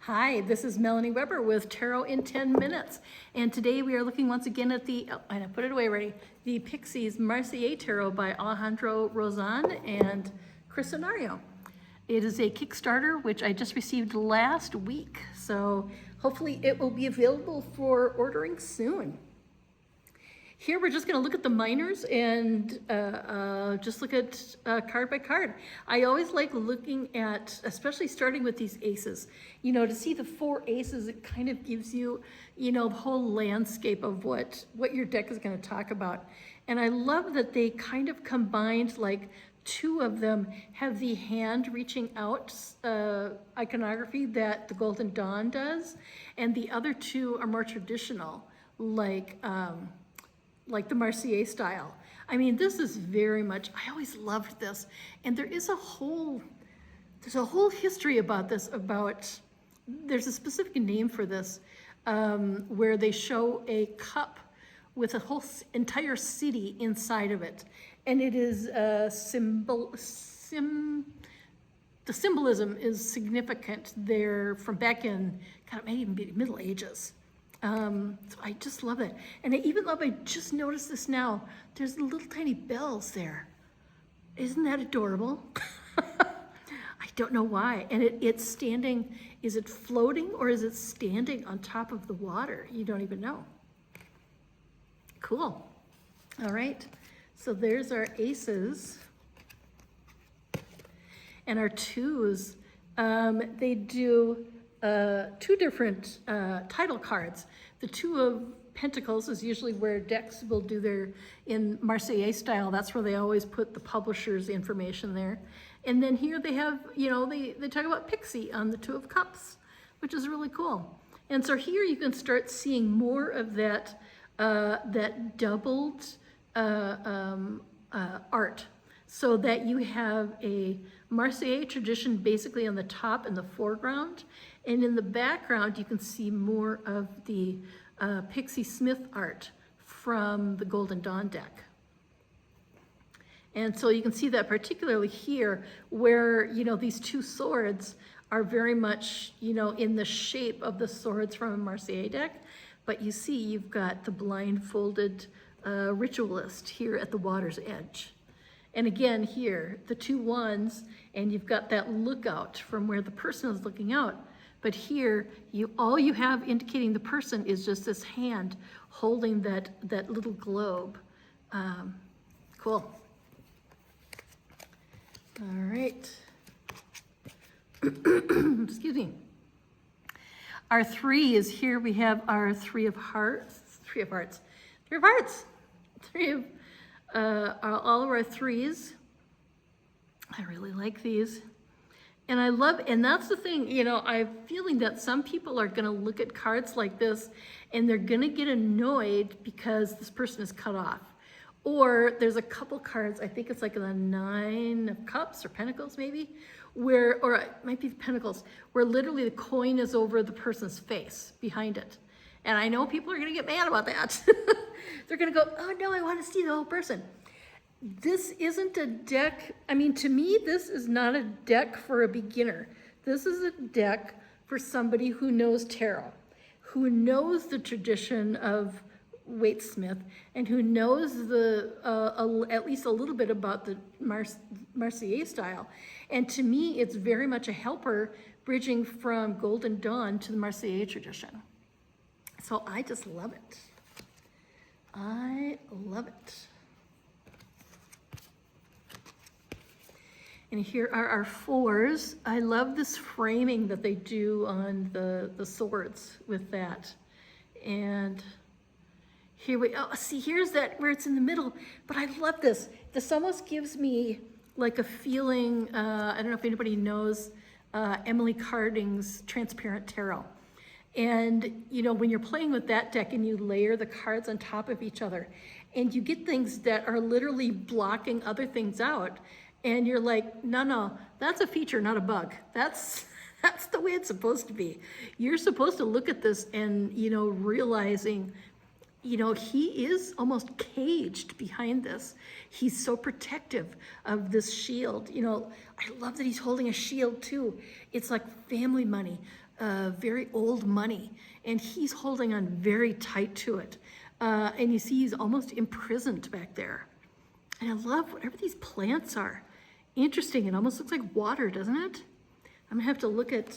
Hi, this is Melanie Weber with Tarot in 10 Minutes. And today we are looking once again at the, I put it away already, the Pixies Marseille Tarot by Alejandro Rozan and Crisonario. It is a Kickstarter, which I just received last week. So hopefully it will be available for ordering soon. Here we're just going to look at the minors and just look at card by card. I always like looking at, especially starting with these aces, you know, to see the 4 aces, it kind of gives you, you know, the whole landscape of what your deck is going to talk about. And I love that they kind of combined, like 2 of them have the hand reaching out iconography that the Golden Dawn does, and the other 2 are more traditional, like the Marseille style. I mean, this is very much, I always loved this. And there's a whole history about this, there's a specific name for this, where they show a cup with a whole entire city inside of it. And it is the symbolism is significant there from back in, God, it may even be Middle Ages. So I just love it. And I just noticed this now, there's little tiny bells there. Isn't that adorable? I don't know why. And it's standing, is it floating or is it standing on top of the water? You don't even know. Cool. All right. So there's our aces. And our 2s, they do 2 different title cards. The 2 of Pentacles is usually where decks will do their, in Marseille style, that's where they always put the publisher's information there. And then here they have, you know, they talk about Pixie on the 2 of Cups, which is really cool. And so here you can start seeing more of that, that doubled art. So that you have a Marseille tradition basically on the top in the foreground, and in the background you can see more of the Pixie Smith art from the Golden Dawn deck. And so you can see that particularly here where, you know, these 2 swords are very much, you know, in the shape of the swords from a Marseille deck, but you see you've got the blindfolded ritualist here at the water's edge. And again here, the 2 wands, and you've got that lookout from where the person is looking out. But here, all you have indicating the person is just this hand holding that little globe. Cool. All right. Excuse me. Our 3 is here. We have our 3 of hearts. 3 of hearts. 3 of hearts. 3 of all of our 3s. I really like these. And I love, and that's the thing, you know, I'm feeling that some people are going to look at cards like this and they're going to get annoyed because this person is cut off. Or there's a couple cards, I think it's like the 9 of Cups or Pentacles maybe, where, or it might be Pentacles, where literally the coin is over the person's face behind it. And I know people are going to get mad about that. They're going to go, oh no, I want to see the whole person. This isn't a deck. I mean, to me, this is not a deck for a beginner. This is a deck for somebody who knows tarot, who knows the tradition of Waite-Smith, and who knows at least a little bit about the Marseille style. And to me, it's very much a helper bridging from Golden Dawn to the Marseille tradition. So I just love it. I love it. And here are our 4s. I love this framing that they do on the swords with that. And here see, here's that where it's in the middle, but I love this. This almost gives me like a feeling, I don't know if anybody knows Emily Carding's Transparent Tarot. And, you know, when you're playing with that deck and you layer the cards on top of each other, and you get things that are literally blocking other things out, and you're like, no, that's a feature, not a bug. That's the way it's supposed to be. You're supposed to look at this and, you know, realizing, you know, he is almost caged behind this. He's so protective of this shield. You know, I love that he's holding a shield too. It's like family money. very old money, and he's holding on very tight to it. And you see he's almost imprisoned back there. And I love whatever these plants are. Interesting, it almost looks like water, doesn't it? I'm gonna have to look at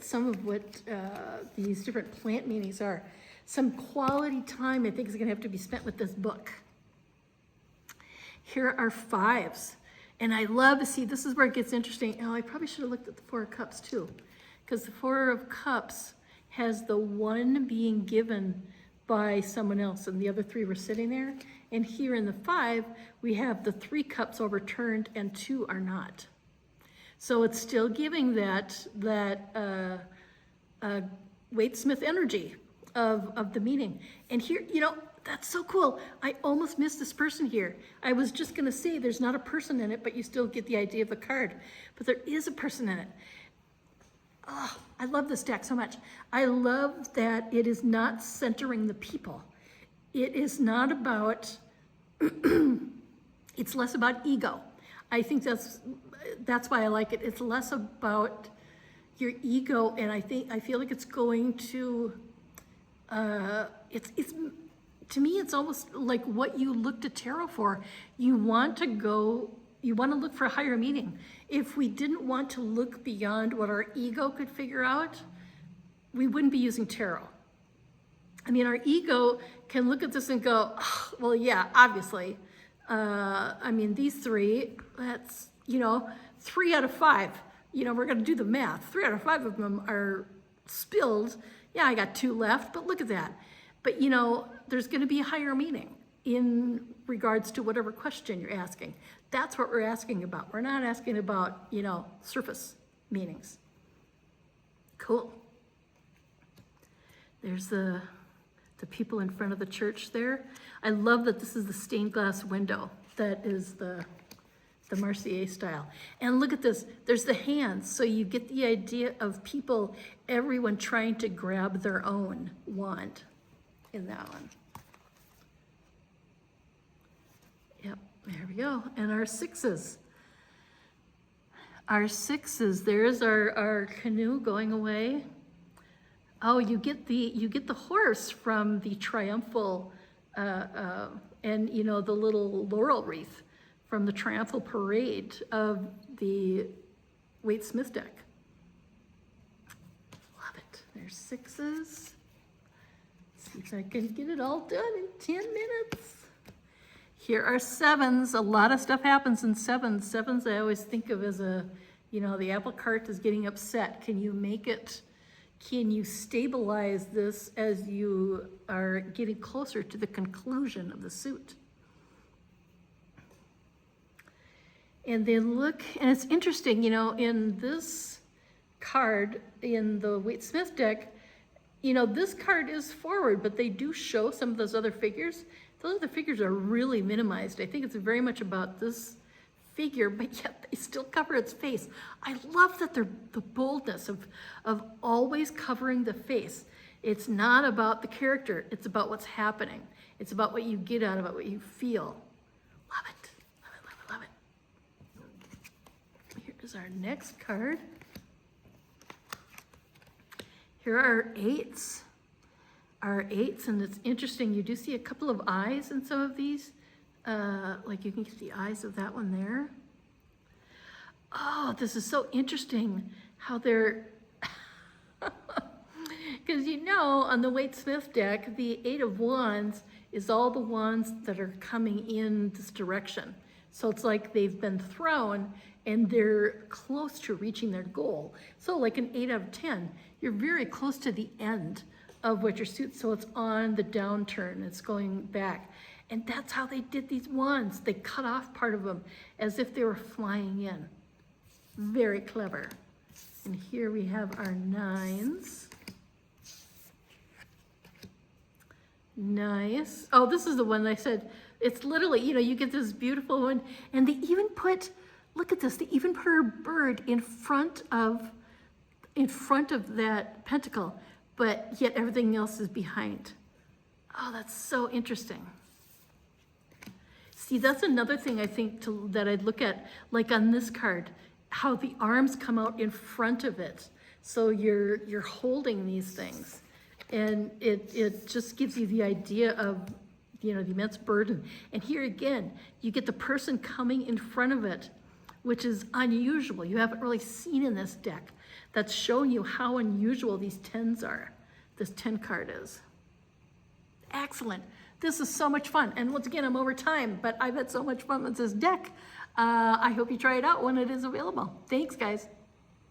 some of what these different plant meanings are. Some quality time I think is gonna have to be spent with this book. Here are fives. And I love to see, this is where it gets interesting. Oh, I probably should have looked at the Four of Cups too, because the Four of Cups has the one being given by someone else, and the other three were sitting there. And here in the five, we have the 3 cups overturned and 2 are not. So it's still giving that Waite-Smith energy of the meaning. And here, you know, that's so cool. I almost missed this person here. I was just gonna say there's not a person in it, but you still get the idea of the card. But there is a person in it. Oh, I love this deck so much. I love that it is not centering the people. It is not about, it's less about ego. I think that's why I like it. It's less about your ego, and I feel like it's going to, to me, it's almost like what you look to tarot for. You want to look for a higher meaning. If we didn't want to look beyond what our ego could figure out, we wouldn't be using tarot. I mean, our ego can look at this and go, oh, well, yeah, obviously. I mean, these 3, that's, 3 out of 5. We're gonna do the math. 3 out of 5 of them are spilled. Yeah, I got 2 left, but look at that. But there's gonna be a higher meaning in regards to whatever question you're asking. That's what we're asking about. We're not asking about, surface meanings. Cool. There's the people in front of the church there. I love that this is the stained glass window. That is the Marseille style. And look at this, there's the hands. So you get the idea of people, everyone trying to grab their own wand in that one. Yep, there we go. And our 6s. Our 6s, there's our canoe going away. Oh, you get the horse from the triumphal, and the little laurel wreath from the triumphal parade of the Waite-Smith deck. Love it. There's 6s. Let's see if I can get it all done in 10 minutes. Here are 7s. A lot of stuff happens in 7s. 7s I always think of as the apple cart is getting upset. Can you stabilize this as you are getting closer to the conclusion of the suit? And then look, and it's interesting, in this card, in the Waite-Smith deck, this card is forward, but they do show some of those other figures. Those other figures are really minimized. I think it's very much about this figure, but yet they still cover its face. I love that they're the boldness of always covering the face. It's not about the character, it's about what's happening. It's about what you get out of it, what you feel. Love it, love it, love it, love it. Here's our next card. Here are 8s. Our 8s, and it's interesting, you do see a couple of eyes in some of these. Like you can get the eyes of that one there. Oh, this is so interesting how they're, because on the Waite-Smith deck, the 8 of Wands is all the wands that are coming in this direction. So it's like they've been thrown and they're close to reaching their goal. So like an 8 out of 10, you're very close to the end of what your suit, so it's on the downturn, it's going back. And that's how they did these wands. They cut off part of them as if they were flying in. Very clever. And here we have our 9s. Nice. Oh, this is the one I said, it's literally, you get this beautiful one, and they even put, look at this, they even put her bird in front of that pentacle, but yet everything else is behind. Oh, that's so interesting. See, that's another thing I think that I'd look at, like on this card. how the arms come out in front of it. So you're holding these things, and it just gives you the idea of, you know, the immense burden. And here again, you get the person coming in front of it, which is unusual. You haven't really seen in this deck. That's showing you how unusual these 10s are. This 10 card is. Excellent. This is so much fun. And once again, I'm over time, but I've had so much fun with this deck. I hope you try it out when it is available. Thanks, guys.